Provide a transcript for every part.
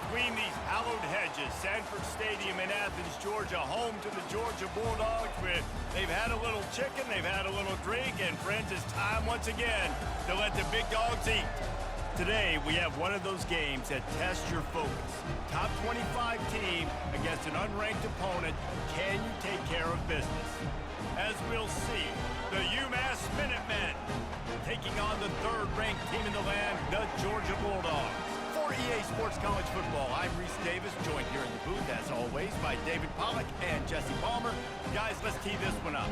between these hallowed hedges. Sanford Stadium in Athens, Georgia, home to the Georgia Bulldogs. They've had a little chicken, they've had a little drink, and friends, it's time once again to let the big dogs eat. Today, we have one of those games that tests your focus. Top 25 team against an unranked opponent. Can you take care of business? As we'll see, the UMass Minutemen taking on the third-ranked team in the land, the Georgia Bulldogs. For EA Sports College Football, I'm Reese Davis, joined here in the booth, as always, by David Pollack and Jesse Palmer. Guys, let's tee this one up.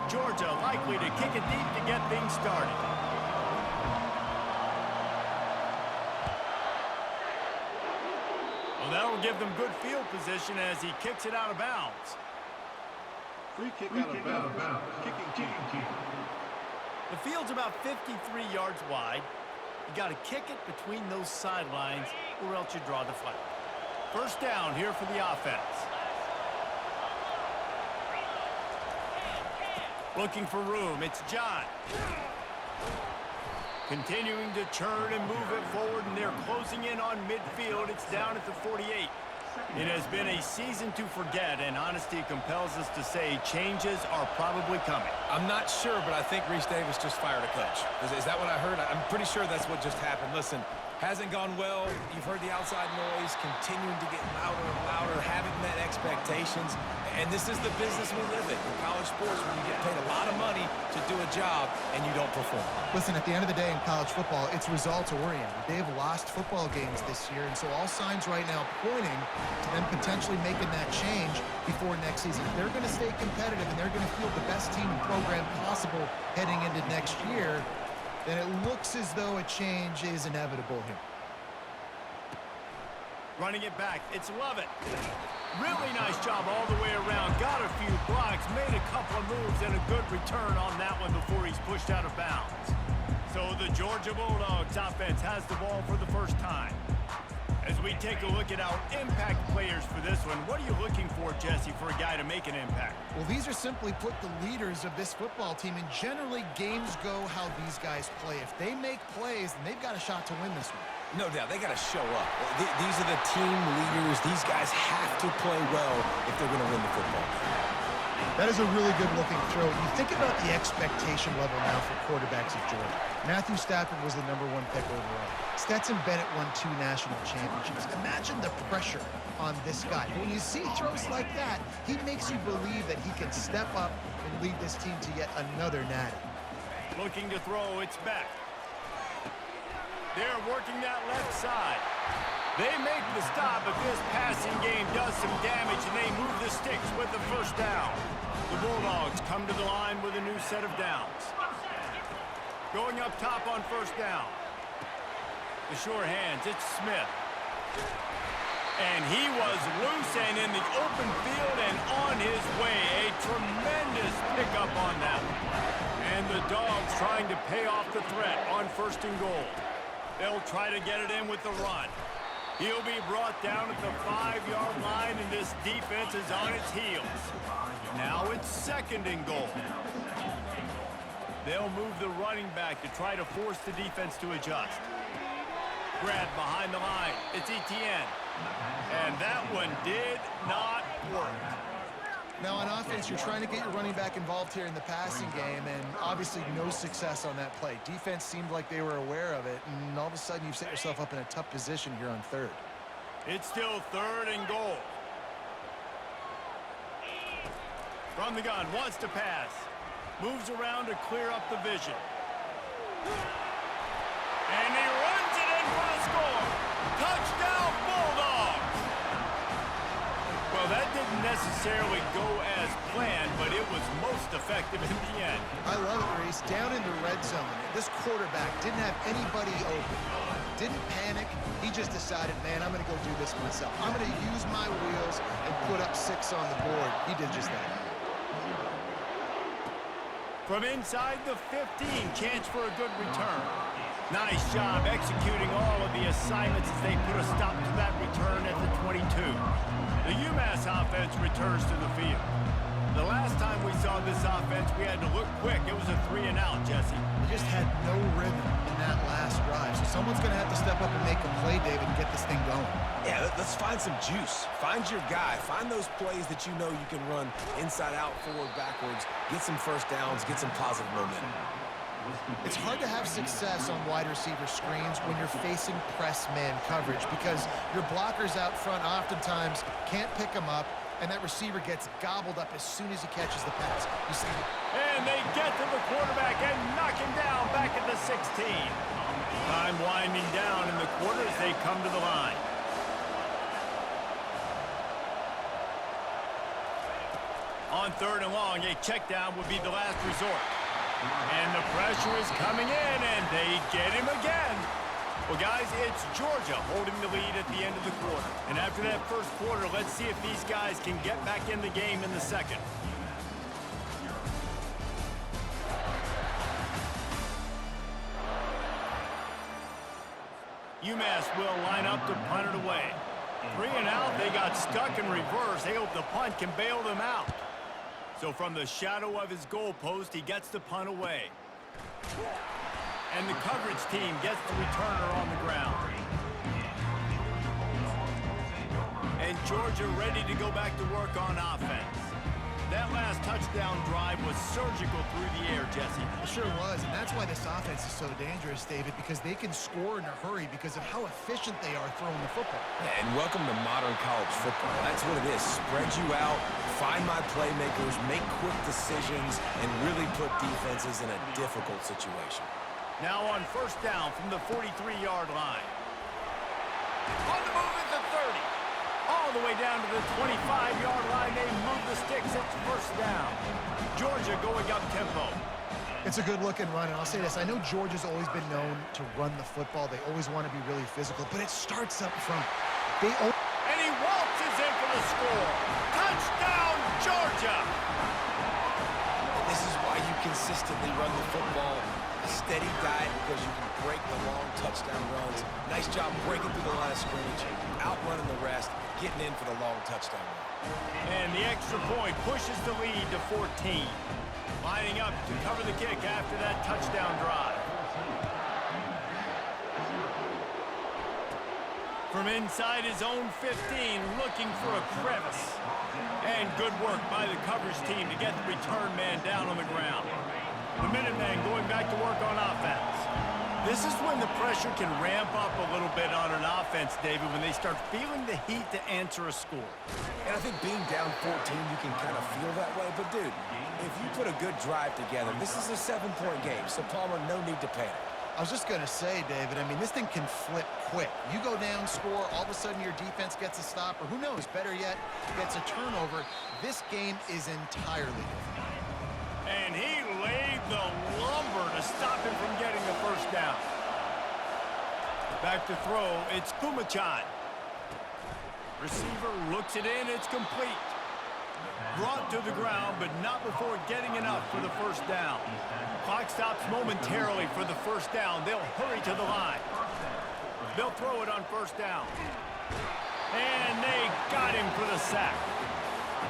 Georgia likely to kick it deep to get things started. Well, that'll give them good field position as he kicks it out of bounds. Free kick out of bounds. Kicking team. The field's about 53 yards wide. You got to kick it between those sidelines or else you draw the flag. First down here for the offense. Looking for room, it's John. Continuing to churn and move it forward, and they're closing in on midfield. It's down at the 48. It has been a season to forget, and honesty compels us to say changes are probably coming. I'm not sure, but I think Reese Davis just fired a coach. Is that what I heard? I'm pretty sure that's what just happened. Listen, hasn't gone well. You've heard the outside noise, continuing to get louder and louder, haven't met expectations. And this is the business we live in college sports, when you get paid a lot of money to do a job and you don't perform. Listen, at the end of the day in college football, it's results-oriented. They have lost football games this year, and so all signs right now pointing to them potentially making that change before next season. If they're going to stay competitive and they're going to field the best team and program possible heading into next year, then it looks as though a change is inevitable here. Running it back, it's Lovett. Really nice job all the way around. Got a few blocks, made a couple of moves, and a good return on that one before he's pushed out of bounds. So the Georgia Bulldogs offense has the ball for the first time. As we take a look at our impact players for this one, what are you looking for, Jesse, for a guy to make an impact? Well, these are simply put the leaders of this football team, and generally games go how these guys play. If they make plays, then they've got a shot to win this one. No doubt, they got to show up. These are the team leaders. These guys have to play well if they're going to win the football game. That is a really good-looking throw. You think about the expectation level now for quarterbacks at Georgia. Matthew Stafford was the #1 pick overall. Stetson Bennett won 2 national championships. Imagine the pressure on this guy. When you see throws like that, he makes you believe that he can step up and lead this team to yet another natty. Looking to throw, it's Beck. They're working that left side. They make the stop, but this passing game does some damage, and they move the sticks with the first down. The Bulldogs come to the line with a new set of downs. Going up top on first down. The sure hands, it's Smith. And he was loose and in the open field and on his way. A tremendous pickup on that one. And the Dogs trying to pay off the threat on first and goal. They'll try to get it in with the run. He'll be brought down at the 5-yard line, and this defense is on its heels. Now it's second and goal. They'll move the running back to try to force the defense to adjust. Grab behind the line. It's Etienne. And that one did not work. Now, on offense, you're trying to get your running back involved here in the passing game, and obviously no success on that play. Defense seemed like they were aware of it, and all of a sudden you've set yourself up in a tough position here on third. It's still third and goal. From the gun, wants to pass. Moves around to clear up the vision. And he runs it in for the score. Touchdown, Bulldogs! Well, that didn't necessarily go as planned, but it was most effective in the end. I love it, Reese. Down in the red zone, this quarterback didn't have anybody open. Didn't panic. He just decided, man, I'm going to go do this myself. I'm going to use my wheels and put up 6 on the board. He did just that. From inside the 15, chance for a good return. Nice job executing all of the assignments as they put a stop to that return at the 22. The UMass offense returns to the field. The last time we saw this offense, we had to look quick. It was a 3-and-out, Jesse. They just had no rhythm in that last drive. So someone's going to have to step up and make a play, David, and get this thing going. Yeah, let's find some juice. Find your guy. Find those plays that you know you can run inside out, forward, backwards, get some first downs, get some positive momentum. It's hard to have success on wide receiver screens when you're facing press man coverage because your blockers out front oftentimes can't pick them up, and that receiver gets gobbled up as soon as he catches the pass. You see, and they get to the quarterback and knock him down back at the 16. Time winding down in the quarter as they come to the line. On 3rd and long, a check down would be the last resort. And the pressure is coming in, and they get him again. Well, guys, it's Georgia holding the lead at the end of the quarter. And after that first quarter, let's see if these guys can get back in the game in the second. UMass will line up to punt it away. 3-and-out, they got stuck in reverse. They hope the punt can bail them out. So from the shadow of his goalpost, he gets the punt away. And the coverage team gets the returner on the ground. And Georgia ready to go back to work on offense. That last touchdown drive was surgical through the air, Jesse. it sure was, and that's why this offense is so dangerous, David, because they can score in a hurry because of how efficient they are throwing the football. Yeah, and welcome to modern college football. That's what it is. Spread you out, find my playmakers, make quick decisions, and really put defenses in a difficult situation. Now on 1st down from the 43-yard line. On the move at the 30. All the way down to the 25-yard line. They move the sticks. It's 1st down. Georgia going up tempo. It's a good-looking run, and I'll say this. I know Georgia's always been known to run the football. They always want to be really physical, but it starts up front. And he waltzes in for the score. Touchdown, Georgia! And this is why you consistently run the football. A steady diet because you can break the long touchdown runs. Nice job breaking through the line of scrimmage, outrunning the rest, getting in for the long touchdown run. And the extra point pushes the lead to 14. Lining up to cover the kick after that touchdown drive. From inside his own 15, looking for a crevice. And good work by the coverage team to get the return man down on the ground. The Minutemen going back to work on offense. This is when the pressure can ramp up a little bit on an offense, David, when they start feeling the heat to answer a score. And I think being down 14, you can kind of feel that way. But, dude, if you put a good drive together, this is a 7-point game. So, Palmer, no need to panic. I was just going to say, David, I mean, this thing can flip quick. You go down, score, all of a sudden your defense gets a stop, or who knows, better yet, gets a turnover. This game is entirely different. And he laid the lumber to stop him from getting the 1st down. Back to throw, it's Kumachan. Receiver looks it in, it's complete. Brought to the ground, but not before getting enough for the 1st down. Clock stops momentarily for the 1st down. They'll hurry to the line. They'll throw it on 1st down. And they got him for the sack.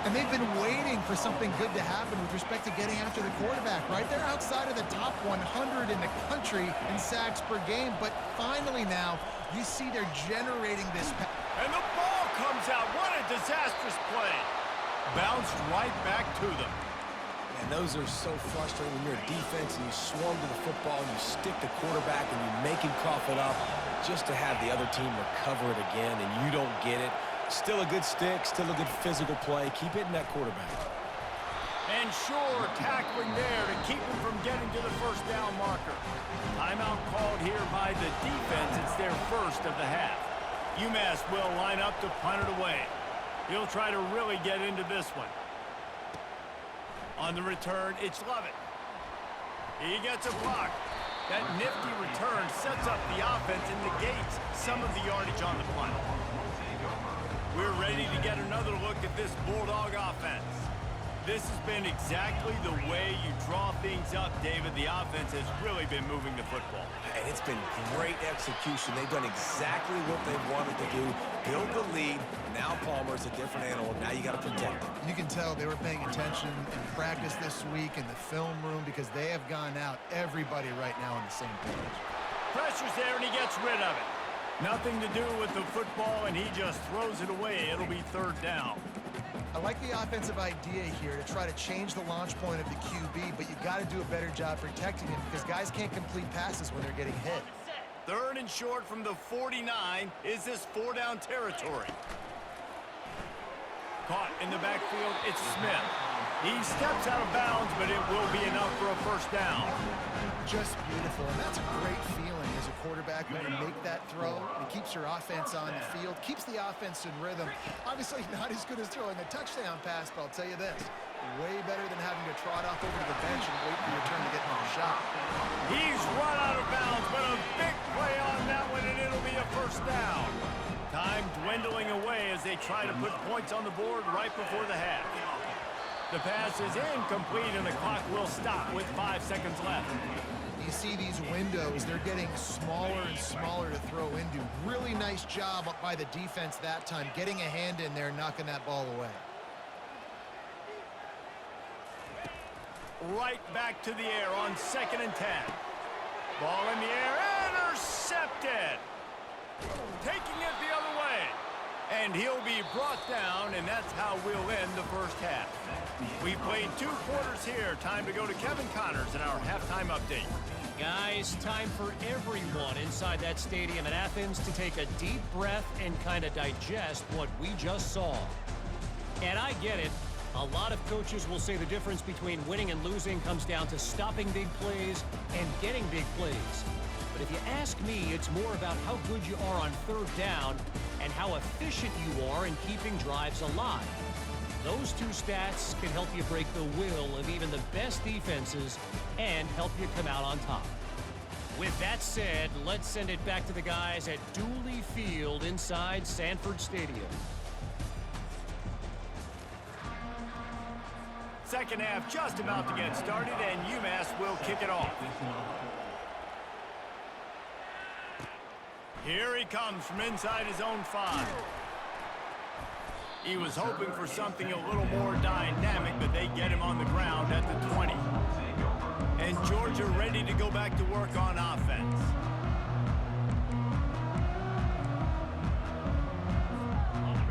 And they've been waiting for something good to happen with respect to getting after the quarterback, right? They're outside of the top 100 in the country in sacks per game, but finally now, you see they're generating this. And the ball comes out. What a disastrous play. Bounced right back to them. And those are so frustrating when you're a defense and you swarm to the football and you stick the quarterback and you make him cough it up just to have the other team recover it again and you don't get it. Still a good stick, still a good physical play. Keep hitting that quarterback. And Shore tackling there to keep him from getting to the 1st down marker. Timeout called here by the defense. It's their 1st of the half. UMass will line up to punt it away. He'll try to really get into this one. On the return, it's Lovett. He gets a block. That nifty return sets up the offense and negates some of the yardage on the punt. We're ready to get another look at this Bulldog offense. This has been exactly the way you draw things up, David. The offense has really been moving the football. And it's been great execution. They've done exactly what they've wanted to do. Build the lead. Now Palmer's a different animal. Now you got to protect him. You can tell they were paying attention in practice this week in the film room because they have gone out, everybody right now on the same page. Pressure's there, and he gets rid of it. Nothing to do with the football, and he just throws it away. It'll be third down. I like the offensive idea here to try to change the launch point of the QB, but you got to do a better job protecting him because guys can't complete passes when they're getting hit. Third and short from the 49. Is this four-down territory? Caught in the backfield, it's Smith. He steps out of bounds, but it will be enough for a first down. Just beautiful, and that's a great feeling as a quarterback when you make that throw. It keeps your offense on the field, keeps the offense in rhythm. Obviously not as good as throwing a touchdown pass, but I'll tell you this, way better than having to trot off over to the bench and wait for your turn to get another shot. He's run out of bounds, but a big play on that one, and it'll be a first down. Time dwindling away as they try to put points on the board right before the half. The pass is incomplete, and the clock will stop with 5 seconds left. You see these windows, they're getting smaller and smaller to throw into. Really nice job by the defense that time, getting a hand in there, knocking that ball away. Right back to the air on 2nd and 10. Ball in the air, intercepted. Taking it the other way. And he'll be brought down, and that's how we'll end the first half. We've played 2 quarters here. Time to go to Kevin Connors in our halftime update. Guys, time for everyone inside that stadium in Athens to take a deep breath and kind of digest what we just saw. And I get it. A lot of coaches will say the difference between winning and losing comes down to stopping big plays and getting big plays. But if you ask me, it's more about how good you are on third down and how efficient you are in keeping drives alive. Those 2 stats can help you break the will of even the best defenses and help you come out on top. With that said, let's send it back to the guys at Dooley Field inside Sanford Stadium. Second half just about to get started, and UMass will kick it off. Here he comes from inside his own 5. He was hoping for something a little more dynamic, but they get him on the ground at the 20. And Georgia ready to go back to work on offense.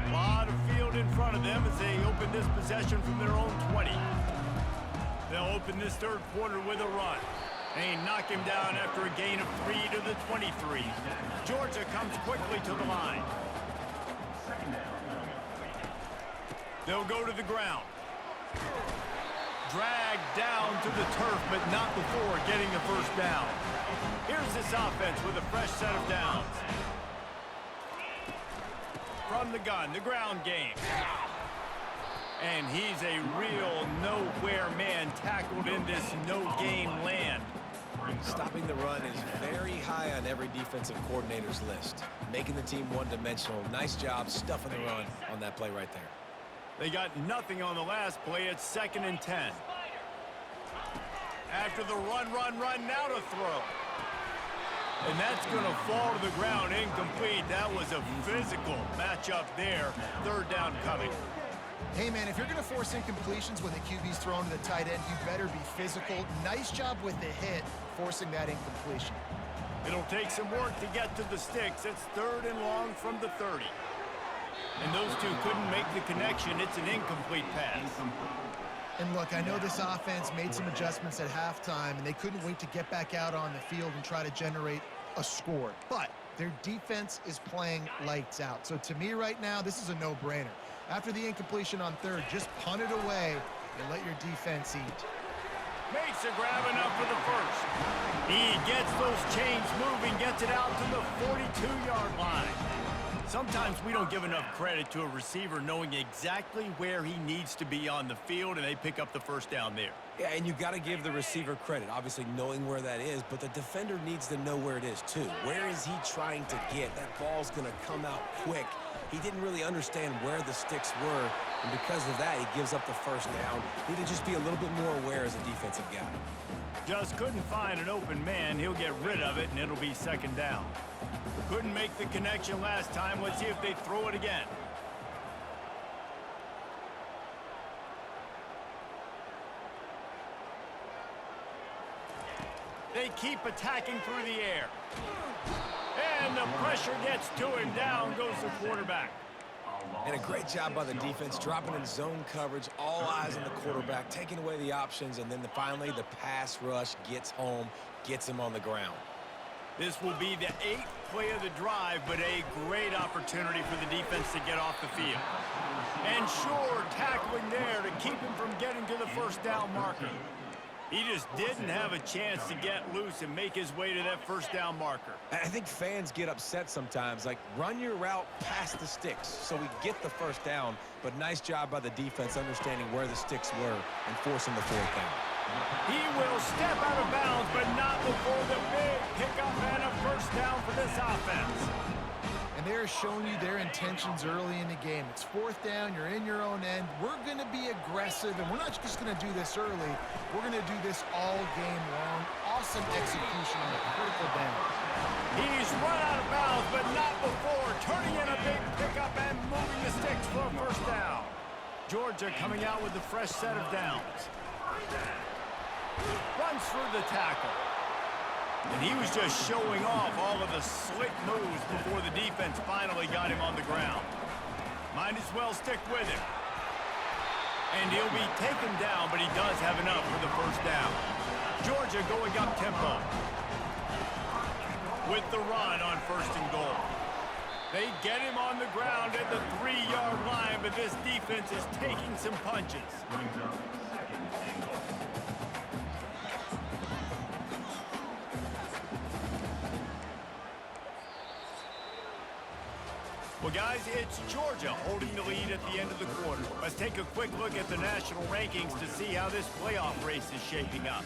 A lot of field in front of them as they open this possession from their own 20. They'll open this third quarter with a run. They knock him down after a gain of 3 to the 23. Georgia comes quickly to the line. They'll go to the ground. Dragged down to the turf, but not before getting the first down. Here's this offense with a fresh set of downs. From the gun, the ground game. And he's a real nowhere man tackled in this no-game land. Stopping the run is very high on every defensive coordinator's list. Making the team one-dimensional. Nice job stuffing the run on that play right there. They got nothing on the last play. It's 2nd and 10. After the run, now to throw. And that's going to fall to the ground incomplete. That was a physical matchup there. Third down coming. Hey, man, if you're going to force incompletions when the QB's thrown to the tight end, you better be physical. Nice job with the hit, forcing that incompletion. It'll take some work to get to the sticks. It's 3rd and long from the 30. And those 2 couldn't make the connection. It's an incomplete pass. And look, I know this offense made some adjustments at halftime, and they couldn't wait to get back out on the field and try to generate a score. But their defense is playing lights out. So to me right now, this is a no-brainer. After the incompletion on 3rd, just punt it away and let your defense eat. Makes a grab enough for the first. He gets those chains moving, gets it out to the 42-yard line. Sometimes we don't give enough credit to a receiver knowing exactly where he needs to be on the field, and they pick up the first down there. Yeah, and you got to give the receiver credit, obviously knowing where that is, but the defender needs to know where it is too. Where is he trying to get? That ball's going to come out quick. He didn't really understand where the sticks were, and because of that, he gives up the first down. Need to just be a little bit more aware as a defensive guy. Just couldn't find an open man. He'll get rid of it, and it'll be second down. Couldn't make the connection last time. Let's see if they throw it again. They keep attacking through the air. And the pressure gets to him. Down goes the quarterback. And a great job by the defense, dropping in zone coverage, all eyes on the quarterback, taking away the options, and then finally the pass rush gets home, gets him on the ground. This will be the 8th play of the drive, but a great opportunity for the defense to get off the field. And sure, tackling there to keep him from getting to the first down marker. He just didn't have a chance to get loose and make his way to that first down marker. I think fans get upset sometimes, like run your route past the sticks so we get the first down, but nice job by the defense understanding where the sticks were and forcing the fourth down. He will step out of bounds, but not before the big pickup and a first down for this offense. And they're showing you their intentions early in the game. It's fourth down, you're in your own end. We're going to be aggressive, and we're not just going to do this early. We're going to do this all game long. Awesome execution on a critical down. He's run out of bounds, but not before turning in a big pickup and moving the sticks for a first down. Georgia coming out with a fresh set of downs. Runs through the tackle. And he was just showing off all of the slick moves before the defense finally got him on the ground. Might as well stick with him. And he'll be taken down, but he does have enough for the first down. Georgia going up tempo. With the run on first and goal. They get him on the ground at the 3-yard line, but this defense is taking some punches. Well, guys, it's Georgia holding the lead at the end of the quarter. Let's take a quick look at the national rankings to see how this playoff race is shaping up.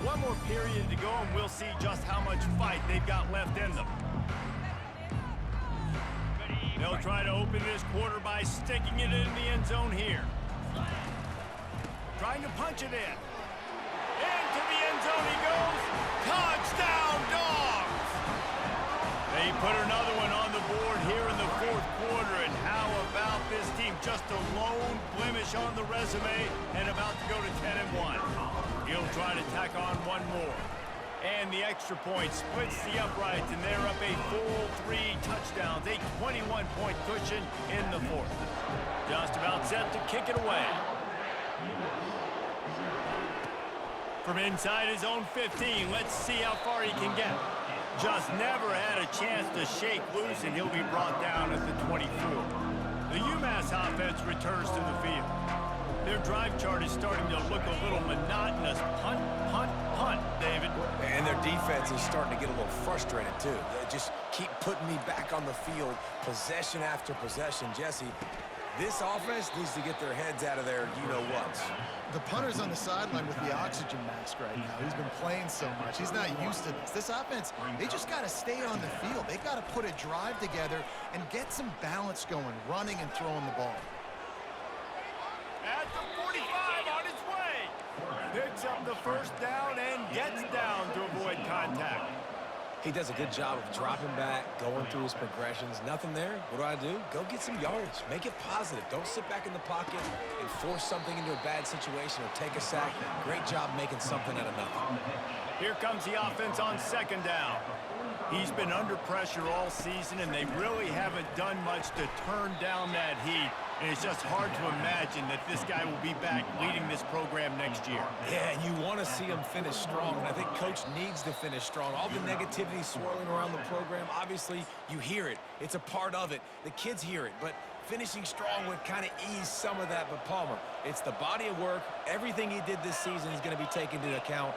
One more period to go, and we'll see just how much fight they've got left in them. They'll try to open this quarter by sticking it in the end zone here. Trying to punch it in. Into the end zone he goes. Touchdown, Dogs! They put another one on the board here in the fourth quarter. And how about this team? Just a lone blemish on the resume and about to go to 10-1. He'll try to tack on one more. And the extra point splits the uprights, and they're up a full 3 touchdowns. A 21-point cushion in the fourth. Just about set to kick it away. From inside his own 15, let's see how far he can get. Just never had a chance to shake loose, and he'll be brought down at the 24. The UMass offense returns to the field. Their drive chart is starting to look a little monotonous. Punt, punt, punt, David. And their defense is starting to get a little frustrated, too. They just keep putting me back on the field, possession after possession. Jesse, this offense needs to get their heads out of their you-know-whats. The punter's on the sideline with the oxygen mask right now. He's been playing so much. He's not used to this. This offense, they just got to stay on the field. They got to put a drive together and get some balance going, running and throwing the ball. At the 45 on his way. Picks up the first down and gets down to avoid contact. He does a good job of dropping back, going through his progressions. Nothing there. What do? Go get some yardage. Make it positive. Don't sit back in the pocket and force something into a bad situation or take a sack. Great job making something out of nothing. Here comes the offense on second down. He's been under pressure all season, and they really haven't done much to turn down that heat. And it's just hard to imagine that this guy will be back leading this program next year. Yeah, and you want to see him finish strong, and I think Coach needs to finish strong. All the negativity swirling around the program, obviously, you hear it. It's a part of it. The kids hear it, but finishing strong would kind of ease some of that. But Palmer, it's the body of work. Everything he did this season is going to be taken into account,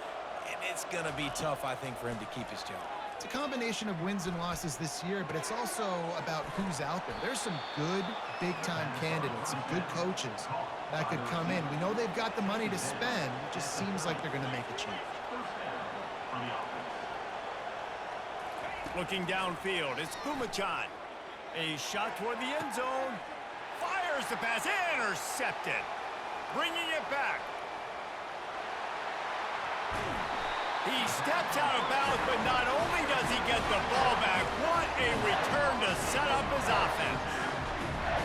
and it's going to be tough, I think, for him to keep his job. It's a combination of wins and losses this year, but it's also about who's out there. There's some good big-time candidates, some good coaches that could come in. We know they've got the money to spend. It just seems like they're going to make a change. Looking downfield, it's Pumachan. A shot toward the end zone. Fires the pass, intercepted. Bringing it back. He steps out of bounds, but not only does he get the ball back, what a return to set up his offense.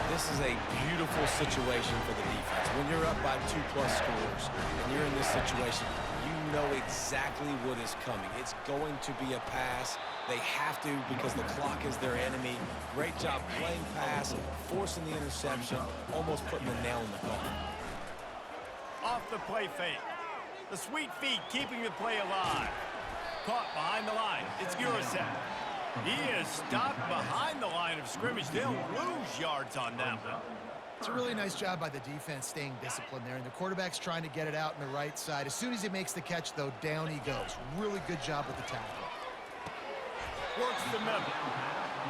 This is a beautiful situation for the defense. When you're up by 2+ scores and you're in this situation, you know exactly what is coming. It's going to be a pass. They have to because the clock is their enemy. Great job playing pass, forcing the interception, almost putting the nail in the coffin. Off the play fake. The sweet feet keeping the play alive. Caught behind the line. It's Gurasek. He is stopped behind the line of scrimmage. They'll lose yards on that one. It's a really nice job by the defense staying disciplined there, and the quarterback's trying to get it out on the right side. As soon as he makes the catch, though, down he goes. Really good job with the tackle. Works the middle.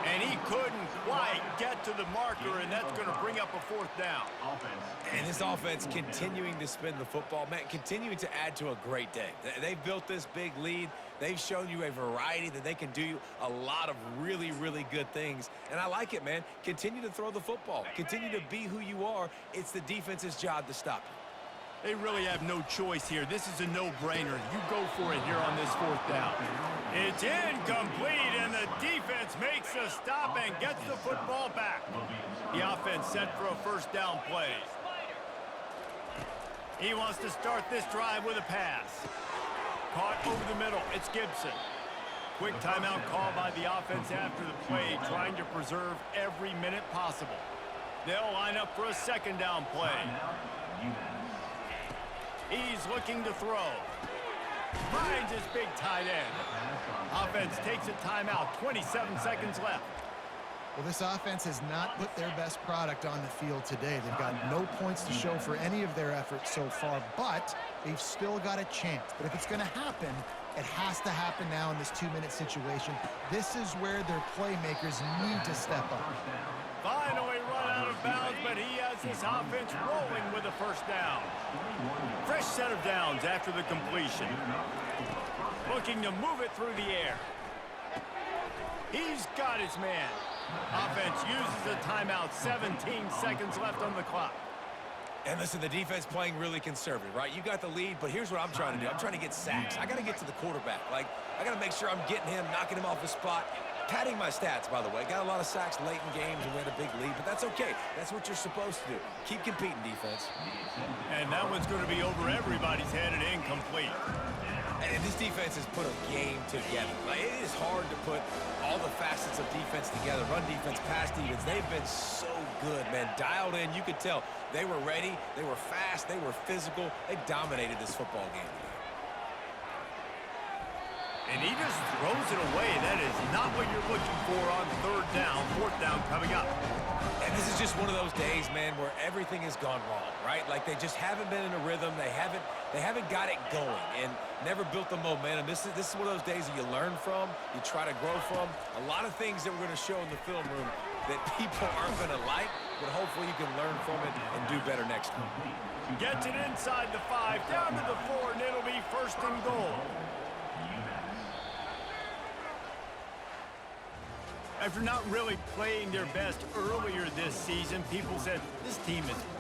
And he couldn't quite get to the marker, and that's going to bring up a 4th down. And this offense continuing to spin the football, man, continuing to add to a great day. They've built this big lead. They've shown you a variety that they can do a lot of really, really good things. And I like it, man. Continue to throw the football. Continue to be who you are. It's the defense's job to stop you. They really have no choice here. This is a no-brainer. You go for it here on this 4th down. It's incomplete, and the defense makes a stop and gets the football back. The offense set for a 1st down play. He wants to start this drive with a pass. Caught over the middle. It's Gibson. Quick timeout call by the offense after the play, trying to preserve every minute possible. They'll line up for a 2nd down play. He's looking to throw. Finds his big tight end. Offense takes a timeout. 27 seconds left. Well, this offense has not put their best product on the field today. They've got no points to show for any of their efforts so far, but they've still got a chance. But if it's going to happen, it has to happen now in this 2-minute situation. This is where their playmakers need to step up. Finally run out of bounds, but he has his offense rolling with a 1st down. Fresh set of downs after the completion. Looking to move it through the air. He's got his man. Offense uses a timeout. 17 seconds left on the clock. And listen, the defense playing really conservative, right? You got the lead, but here's what I'm trying to do. I'm trying to get sacks. I got to get to the quarterback. Like, I got to make sure I'm getting him, knocking him off the spot. Padding my stats, by the way. Got a lot of sacks late in games and we had a big lead, but that's okay. That's what you're supposed to do. Keep competing, defense. And that one's going to be over everybody's head and incomplete. And this defense has put a game together. Like, it is hard to put all the facets of defense together. Run defense, pass defense. They've been so good, man. Dialed in. You could tell they were ready. They were fast. They were physical. They dominated this football game today. And he just throws it away. That is not what you're looking for on 3rd down. 4th down coming up. And this is just one of those days, man, where everything has gone wrong, right? Like, they just haven't been in a rhythm. They haven't got it going and never built the momentum. This is one of those days that you learn from, you try to grow from. A lot of things that we're going to show in the film room that people aren't going to like, but hopefully you can learn from it and do better next time. Gets it inside the 5, down to the 4, and it'll be 1st and goal. After not really playing their best earlier this season, people said this team is